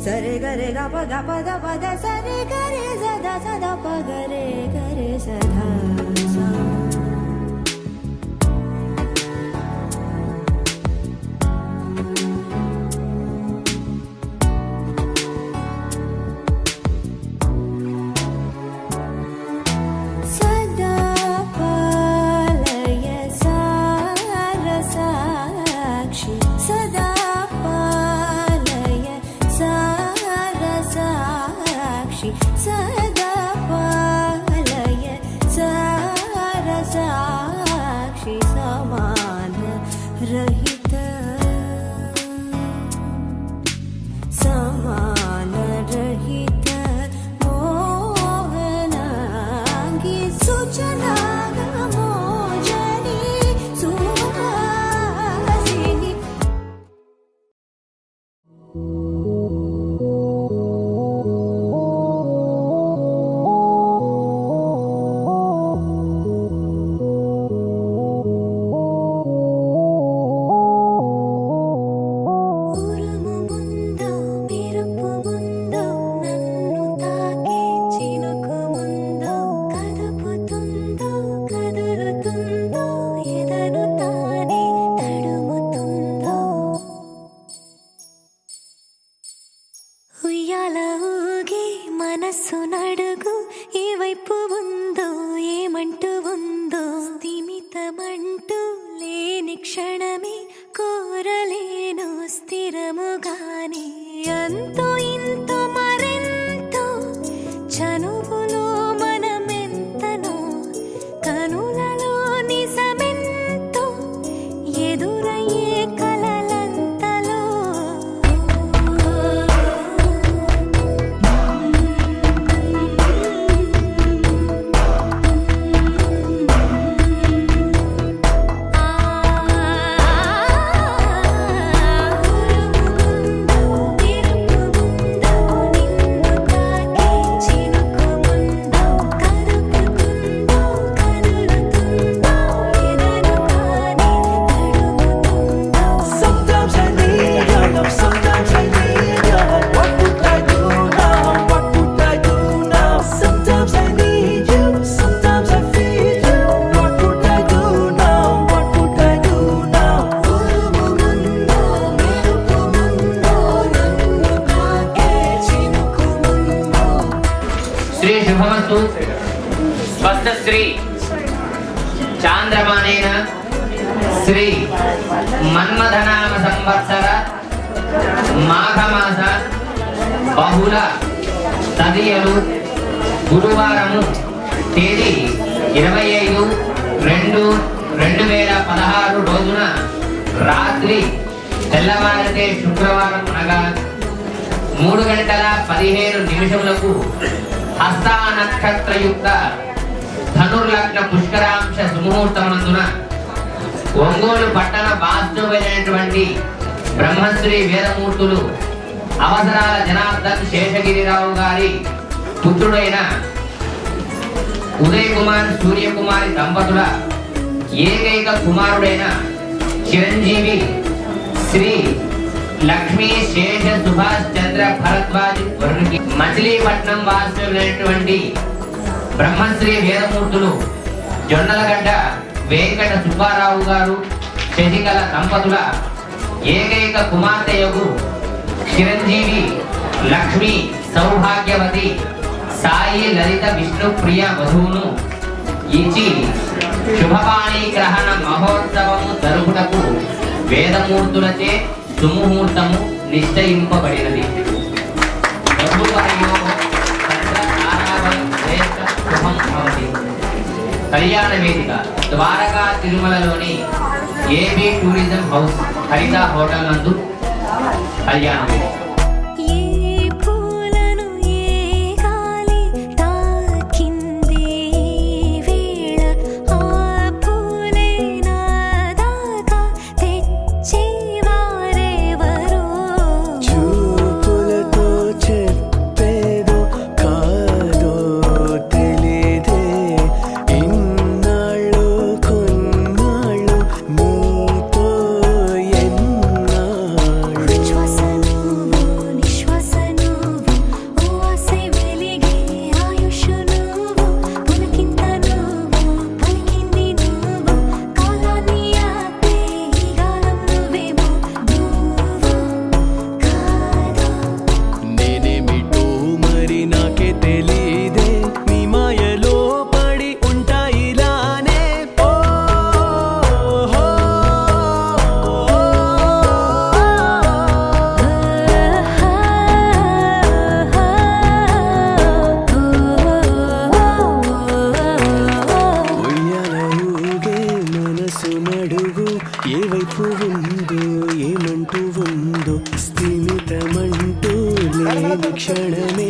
సరే గరే గ ప గ ప ద ప ద సరే గరే సద సద ప గరే గరే సదా సా మనసు నడుగు ఏ వైపు ఉందో ఏమంటూ ఉందో స్థిమితమంటూ లేని క్షణమే కోరలేను స్థిరముగానే అంతో ఇంతో మరెంతో చనువులో మనమెంతనో కనులలో నిజమెంతో ఎదురయ్యే కలలంతలో शुभमस्तु स्वस्थ श्री चांद्रमानेन श्री मन्मथनाम संवत्सर माघमास बहुल तदीयलु गुरुवारము తేదీ 25/2/2016 రోజున రాత్రి తెల్లవారితే శుక్రవారం అనగా 3:15 హస్త నక్షత్రయుక్త ధనుర్లగ్న పుష్కరాంశ సుముహూర్తమునందున ఒంగోలు పట్టణ వాస్తవ్యులైనటువంటి బ్రహ్మశ్రీ వేదమూర్తులు అవసరాల జనార్దన్ శేషగిరిరావు గారి పుత్రుడైన ఉదయ్ కుమార్ సూర్యకుమారి దంపతుల ఏకైక కుమారుడైన చిరంజీవి శ్రీ లక్ష్మీ శేష సుభాష్ చంద్ర భరద్వాజ్ వరుణికి మచిలీపట్నం వాస్తవ్యులైనటువంటి బ్రహ్మశ్రీ వేదమూర్తులు జొన్నలగడ్డ వెంకట సుబ్బారావు గారు శశికళ దంపతుల ఏకైక కుమార్తెయగు చిరంజీవి లక్ష్మీ సౌభాగ్యవతి సాయి లలిత విష్ణుప్రియ వధువును ఇచ్చి శుభవాణి గ్రహణ మహోత్సవము జరుపుటకు వేదమూర్తులచే సుముహూర్తము నిశ్చయింపబడినది. కళ్యాణ వేదిక ద్వారకా తిరుమలలోని ఏబీ టూరిజం హౌస్ హరిత హోటల్ నందు కళ్యాణ వేదిక. ఏ పూలను ఏ గాలి తాకింది వేళ ఆ పూలే నా దాకా తెచ్చేవారెవరో చూపులతో చెప్పేదో కాదో తెలిదే ఇన్నాళ్ళు కొన్నాళ్ళు నీతో ఎన్నాళ్ళు శ్వాస నువ్వు నిశ్వాస నువ్వు ఓ ఆసై వెలిగే ఆయుష్ నువ్వు పులకింత నువ్వు పలికింది నువ్వు కాలాన్ని ఆపే ఈ గాలం నువ్వేమో నువ్వు కాదా నేనేమిటో మరి నాకే తెలీదే నీ మాయలో పడి ఉంటాయిలానే ఓ ఉయ్యాల ఊగే మనసు నడుగు ఏ వైపు ఉందో ఏమంటూ ఉందో స్థిమితమంటూ లేని క్షణమే